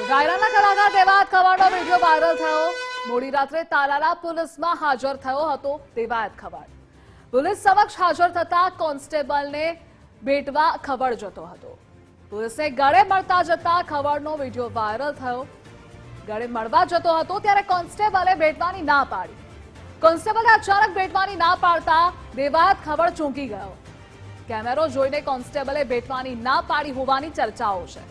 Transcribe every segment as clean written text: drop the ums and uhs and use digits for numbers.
ડાયરાના કલાકાર Devayat ખવાડનો video viral થયો। મોડી રાત્રે તાલાલા પોલીસમાં હાજર થયો હતો દેવાયત ખવાડ। પોલીસ સમક્ષ હાજર થતા કોન્સ્ટેબલને ભેટવા ખવડ જતો હતો। પોલીસને ગળે મળતા જતા ખવડનો વિડીયો વાયરલ થયો। ગળે મળવા જતો હતો ત્યારે કોન્સ્ટેબલે ભેટવાની ના પાડી। કોન્સ્ટેબલે અચાનક ભેટવાની ના પાડતા દેવાયત ખવડ ચોંકી ગયો। કેમેરો જોઈને કોન્સ્ટેબલે ભેટવાની ના પાડી હોવાની ચર્ચાઓ છે।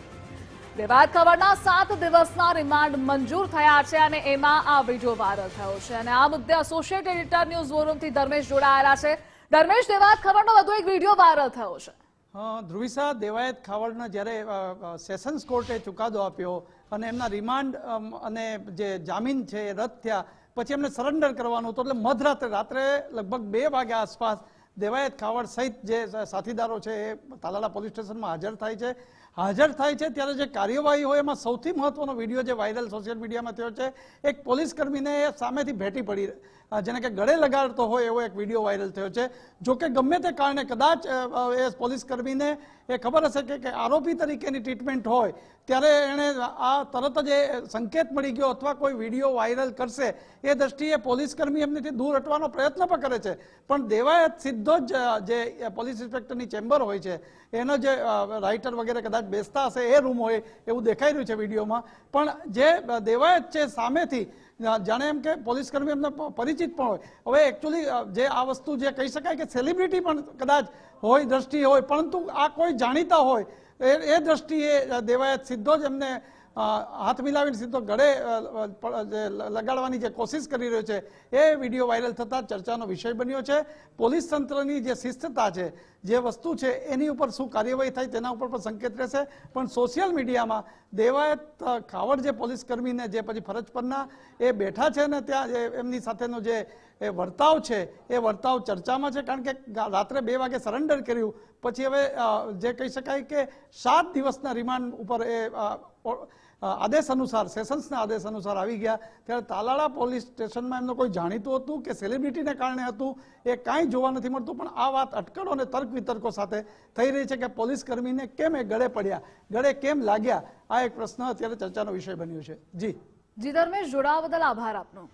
દેવાયત ખવડના 7 દિવસના રિમાન્ડ મંજૂર થયા છે અને એમાં આ વિડીયો વાયરલ થયો છે અને આ મુદ્દે એસોસિએટ એડિટર ન્યૂઝ વોરમથી ધર્મેશ જોડાયેલા છે। ધર્મેશ, દેવાયત ખવડનો વધુ એક વિડીયો વાયરલ થયો છે। ધ્રુવિસા, દેવાયત ખાવડના જ્યારે સેશન્સ કોર્ટે ચુકાદો આપ્યો અને એમના રિમાન્ડ અને જે જામીન છે એ રદ થયા પછી એમને સરેન્ડર કરવાનું હતું, એટલે મધરાત્રે રાત્રે લગભગ 2 વાગ્યા આસપાસ દેવાયત ખાવડ સહિત જે સાથીદારો છે એ તાલાલા પોલીસ સ્ટેશનમાં હાજર થાય છે। ત્યારે જે કાર્યવાહી હોય એમાં સૌથી મહત્વનો વિડીયો જે વાયરલ સોશિયલ મીડિયામાં થયો છે, એક પોલીસ કર્મીને સામેથી ભેટી પડી, જેને કે ગળે લગાડતો હોય એવો એક વિડીયો વાયરલ થયો છે। જો કે ગમે તે કારણે કદાચ એ પોલીસ કર્મીને એ ખબર હશે કે આરોપી તરીકેની ટ્રીટમેન્ટ હોય ત્યારે એણે આ તરત જ એ સંકેત મળી ગયો અથવા કોઈ વિડીયો વાયરલ કરશે એ દ્રષ્ટિએ પોલીસ કર્મી એમનીથી દૂર હટવાનો પ્રયત્ન પણ કરે છે, પણ દેવાયત સીધો જ જે પોલીસ ઇન્સ્પેક્ટરની ચેમ્બર હોય છે એનો જે રાઇટર વગેરે કદાચ બેસતા હશે એ રૂમ હોય એવું દેખાઈ રહ્યું છે વિડીયોમાં। પણ જે દેવાયત છે સામેથી જાણે એમ કે પોલીસ કર્મી એમને પરિચિત પણ હોય। હવે એકચ્યુઅલી જે આ વસ્તુ જે કહી શકાય કે સેલિબ્રિટી પણ કદાચ હોય દ્રષ્ટિએ હોય, પરંતુ આ કોઈ જાણીતા હોય એ દ્રષ્ટિએ દેવાયત સીધો જ એમને હાથ મિલાવીને સીધો ગળે લગાડવાની જે કોશિશ કરી રહ્યો છે એ વિડીયો વાયરલ થતાં ચર્ચાનો વિષય બન્યો છે। પોલીસ તંત્રની જે શિસ્તતા છે, જે વસ્તુ છે એની ઉપર શું કાર્યવાહી થાય તેના ઉપર પણ સંકેત રહેશે। પણ સોશિયલ મીડિયામાં દેવાયત ખાવડ જે પોલીસ કર્મીને જે પછી ફરજ પરના એ બેઠા છે ને ત્યાં એમની સાથેનો જે વર્તાવ છે એ વર્તાવ ચર્ચામાં છે, કારણ કે રાત્રે 2 વાગે સરેન્ડર કર્યું પછી હવે જે કહી શકાય કે 7 દિવસના રિમાન્ડ ઉપર એ આદેશ અનુસાર, સેશન્સના આદેશ અનુસાર આવી ગયા। ત્યારે તાલાળા પોલીસ સ્ટેશનમાં એમનું કોઈ જાણીતું હતું કે સેલિબ્રિટીને કારણે હતું એ કાંઈ જોવા નથી મળતું, પણ આ વાત અટકળો અને તર્ક વિતર્કો સાથે થઈ રહી છે કે પોલીસ કર્મીને કેમ એ ગળે પડ્યા, ગળે કેમ લાગ્યા, આ એક પ્રશ્ન અત્યારે ચર્ચાનો વિષય બન્યો છે। જી ધર્મેશ, જોડાવા બદલ આભાર આપનો।